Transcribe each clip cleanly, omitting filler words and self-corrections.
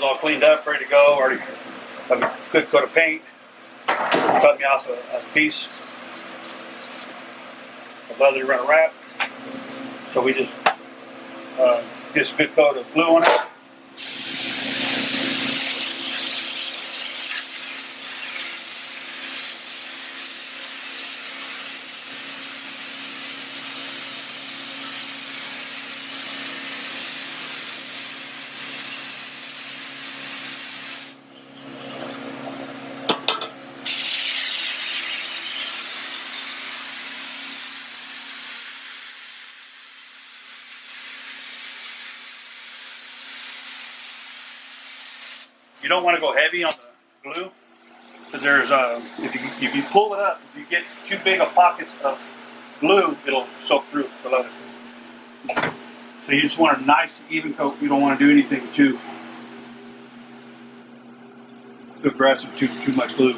all cleaned up, ready to go. Already have a good coat of paint. Cut me off a piece of leather to run a wrap. So we just get a good coat of glue on it. You don't want to go heavy on the glue because there's if you pull it up, if you get too big of pockets of glue, it'll soak through the leather. So you just want a nice even coat. You don't want to do anything too aggressive, too much glue.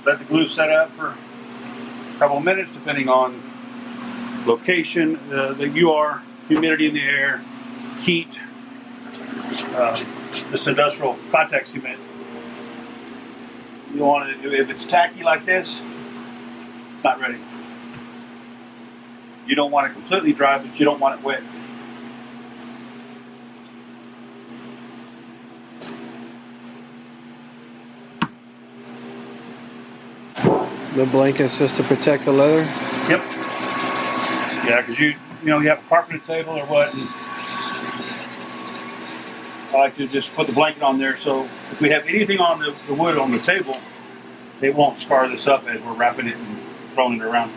Let the glue set up for a couple of minutes, depending on location that you are, humidity in the air, heat, this industrial contact cement. You want to, if it's tacky like this, it's not ready. You don't want it completely dry, but you don't want it wet. The blanket's just to protect the leather? Yep. Yeah, because you have a carpeted table or what, and I like to just put the blanket on there so if we have anything on the wood on the table, it won't scar this up as we're wrapping it and throwing it around.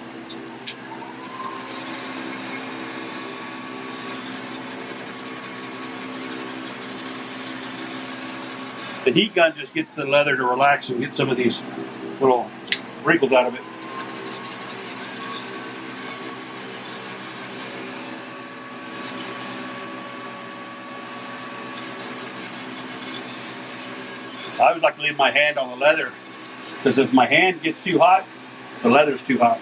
The heat gun just gets the leather to relax and get some of these little wrinkles out of it. I always like to leave my hand on the leather because if my hand gets too hot, the leather's too hot.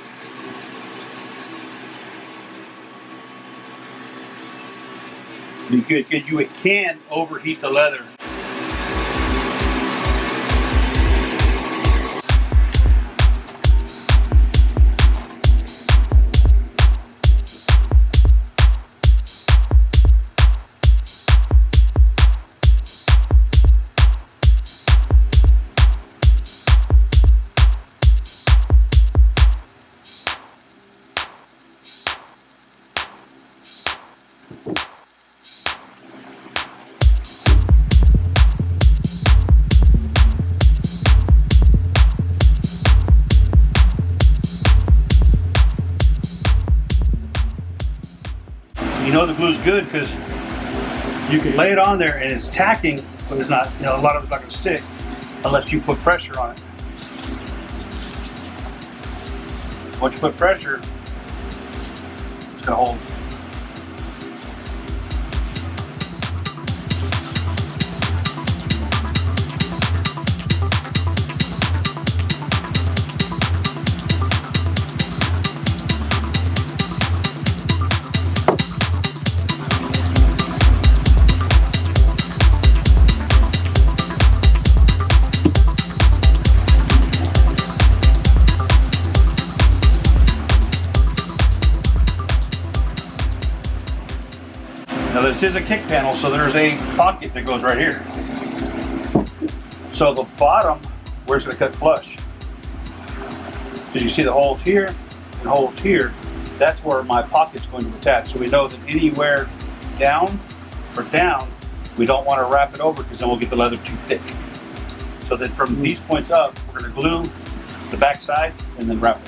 Because you can overheat the leather. You know the glue's good because you can lay it on there and it's tacking, but it's not, a lot of it's not going to stick unless you put pressure on it. Once you put pressure, it's going to hold. Now this is a kick panel, so there's a pocket that goes right here. So the bottom, where it's going to cut flush. Because you see the holes here and holes here, that's where my pocket's going to attach. So we know that anywhere down or down, we don't want to wrap it over because then we'll get the leather too thick. So then from these points up, we're going to glue the back side and then wrap it.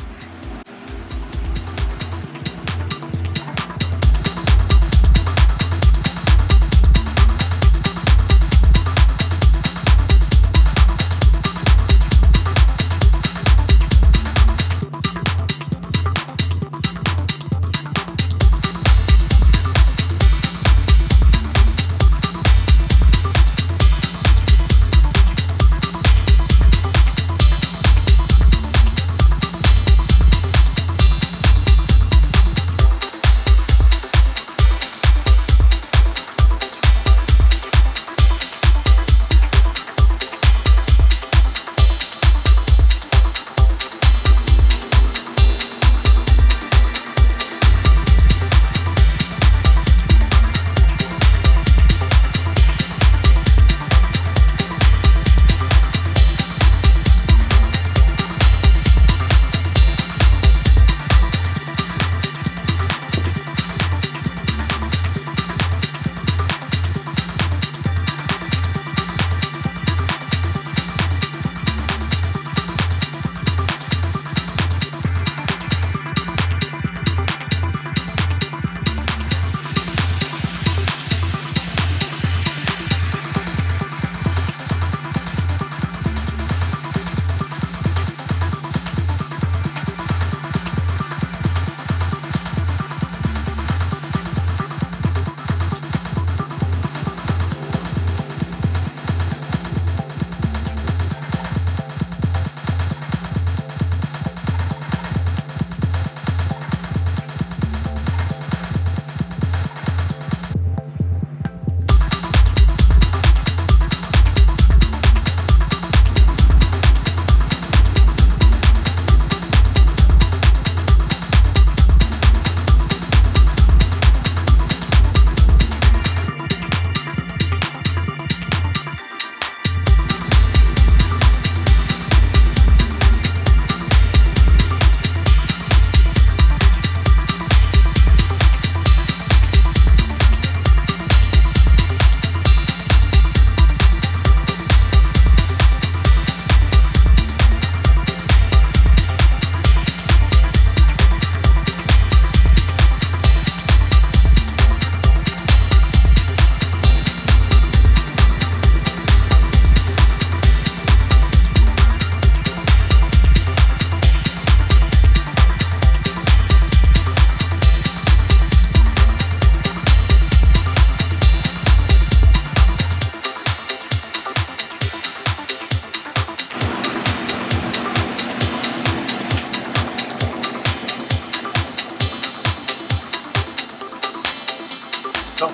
Go.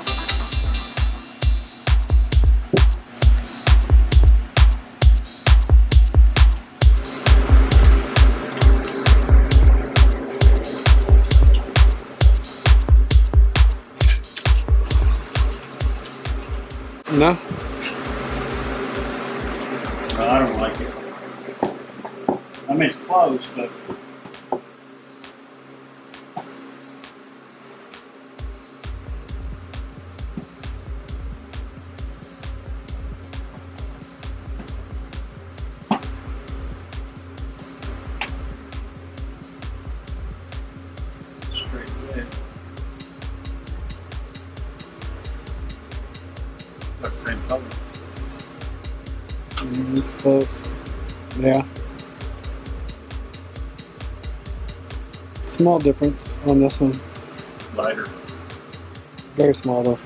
No? I don't like it. I mean, it's close, but straight ahead. Like the same color. It's close. Yeah. Small difference on this one. Lighter. Very small though.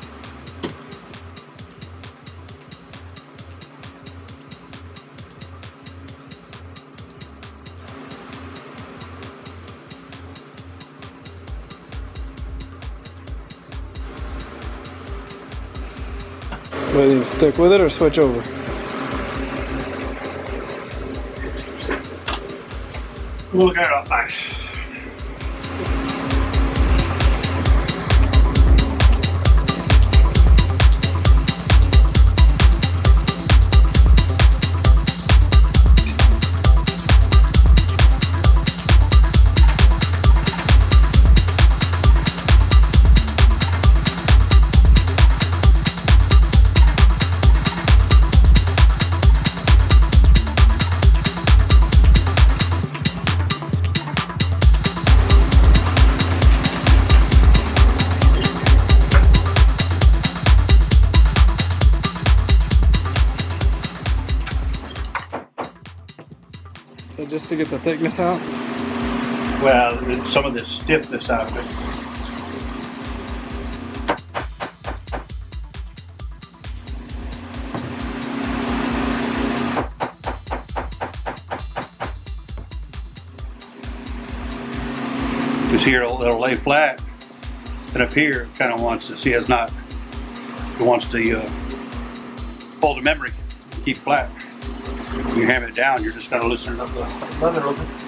What do you think, stick with it or switch over? We'll look at it outside. So just to get the thickness out? Well, some of the stiffness out of it. Because here it'll lay flat, and up here it kind of wants to see, it wants to hold the memory, keep flat. When you hammer it down, you're just going to loosen it up a little bit.